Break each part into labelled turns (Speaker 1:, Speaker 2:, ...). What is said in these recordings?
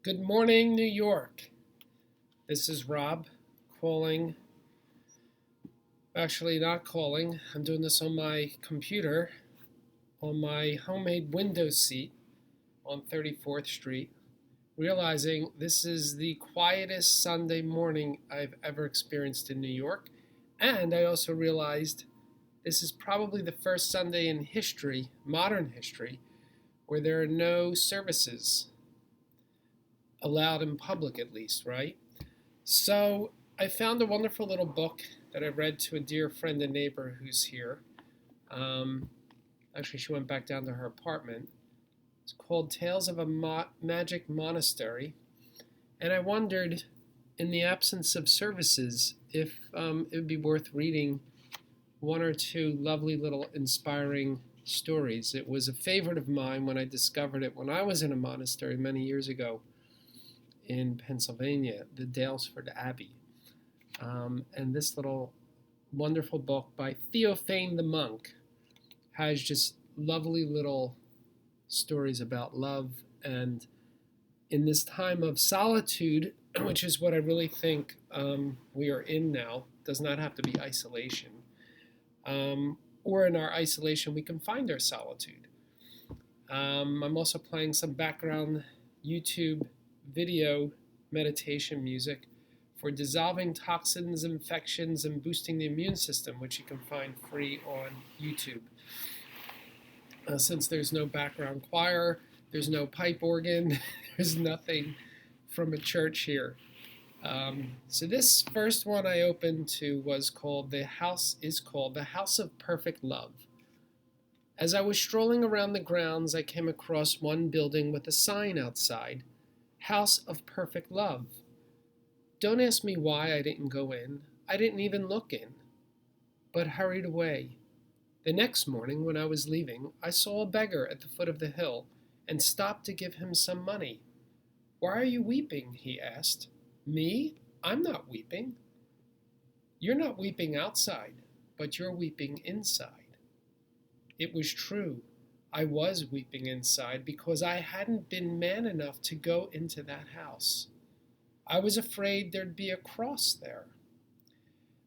Speaker 1: Good morning, New York. This is Rob calling. Actually, not calling. I'm doing this on my computer on my homemade window seat on 34th Street, realizing this is the quietest Sunday morning I've ever experienced in New York. And I also realized this is probably the first Sunday in history, modern history, where there are no services allowed in public, at least, right? So I found a wonderful little book that I read to a dear friend and neighbor who's here. Um, Actually, she went back down to her apartment. It's called Tales of a Magic Monastery. And I wondered, in the absence of services, if it would be worth reading one or two lovely little inspiring stories. It was a favorite of mine when I discovered it when I was in a monastery many years ago in Pennsylvania, the Dalesford Abbey. And this little wonderful book by Theophane the monk has just lovely little stories about love. And in this time of solitude, which is what I really think we are in now, does not have to be isolation. Or in our isolation, we can find our solitude. I'm also playing some background YouTube video meditation music for dissolving toxins, infections, and boosting the immune system, which you can find free on YouTube. Since there's no background choir, there's no pipe organ, there's nothing from a church here. So this first one I opened to was called The House of Perfect Love. As I was strolling around the grounds, I came across one building with a sign outside, House of Perfect Love. Don't ask me why I didn't go in. I didn't even look in, but hurried away. The next morning, when I was leaving, I saw a beggar at the foot of the hill and stopped to give him some money. Why are you weeping? He asked. Me? I'm not weeping. You're not weeping outside, but you're weeping inside. It was true. I was weeping inside because I hadn't been man enough to go into that house. I was afraid there'd be a cross there.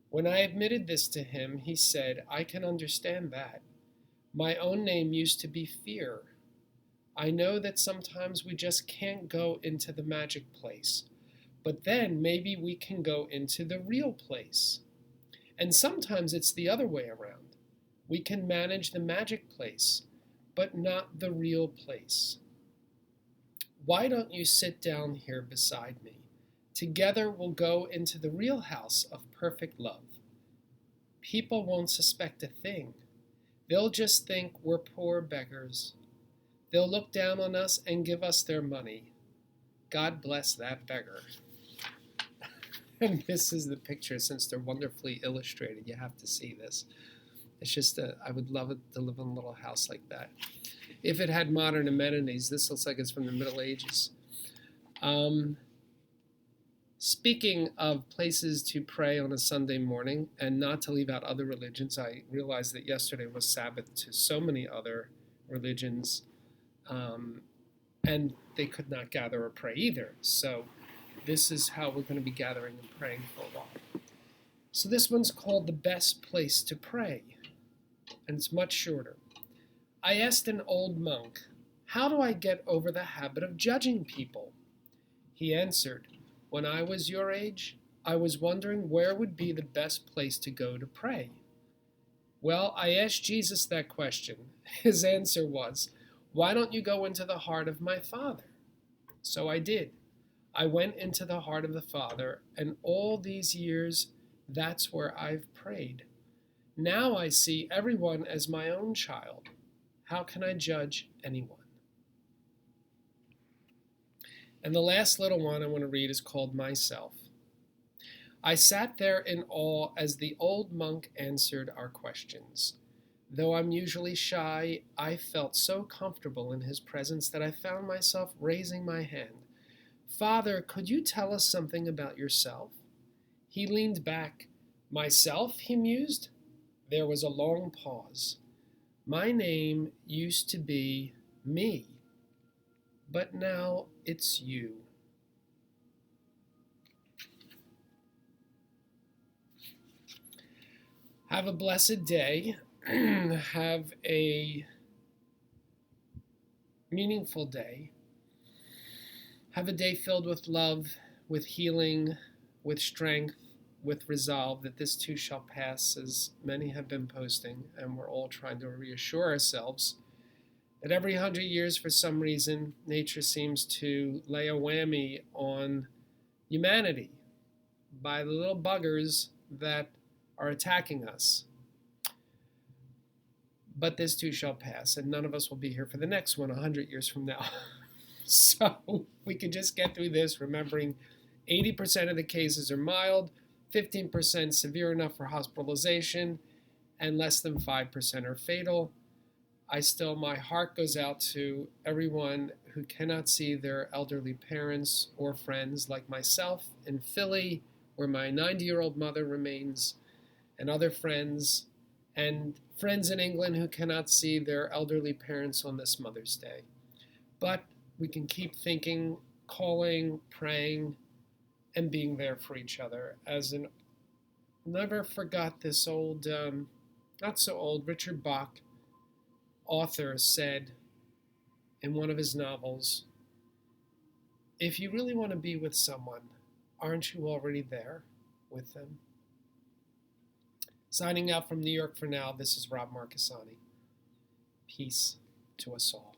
Speaker 1: When I admitted this to him, he said, I can understand that. My own name used to be Fear. I know that sometimes we just can't go into the magic place, but then maybe we can go into the real place. And sometimes it's the other way around. We can manage the magic place, but not the real place. Why don't you sit down here beside me? Together we'll go into the real house of perfect love. People won't suspect a thing. They'll just think we're poor beggars. They'll look down on us and give us their money. God bless that beggar. And this is the picture, since they're wonderfully illustrated. You have to see this. It's just I would love it to live in a little house like that. If it had modern amenities, this looks like it's from the Middle Ages. Speaking of places to pray on a Sunday morning and not to leave out other religions, I realized that yesterday was Sabbath to so many other religions, and they could not gather or pray either. So this is how we're going to be gathering and praying for a while. So this one's called The Best Place to Pray, and it's much shorter. I asked an old monk, how do I get over the habit of judging people? He answered, when I was your age, I was wondering where would be the best place to go to pray. Well, I asked Jesus that question. His answer was, why don't you go into the heart of my Father? So I did. I went into the heart of the Father, and all these years, that's where I've prayed. Now I see everyone as my own child. How can I judge anyone? And the last little one I want to read is called Myself. I sat there in awe as the old monk answered our questions. Though I'm usually shy, I felt so comfortable in his presence that I found myself raising my hand. Father, could you tell us something about yourself? He leaned back. Myself, he mused. There was a long pause. My name used to be me, but now it's you. Have a blessed day. Have a meaningful day. Have a day filled with love, with healing, with strength, with resolve that this too shall pass, as many have been posting, and we're all trying to reassure ourselves that every 100 years, for some reason, nature seems to lay a whammy on humanity by the little buggers that are attacking us. But this too shall pass, and none of us will be here for the next one 100 years from now. So we can just get through this remembering 80% of the cases are mild, 15% severe enough for hospitalization, and less than 5% are fatal. My heart goes out to everyone who cannot see their elderly parents or friends, like myself in Philly, where my 90-year-old mother remains, and other friends, and friends in England who cannot see their elderly parents on this Mother's Day. But we can keep thinking, calling, praying, and being there for each other. Never forgot this old, not so old, Richard Bach author said in one of his novels, if you really want to be with someone, aren't you already there with them? Signing out from New York for now, this is Rob Marcassani. Peace to us all.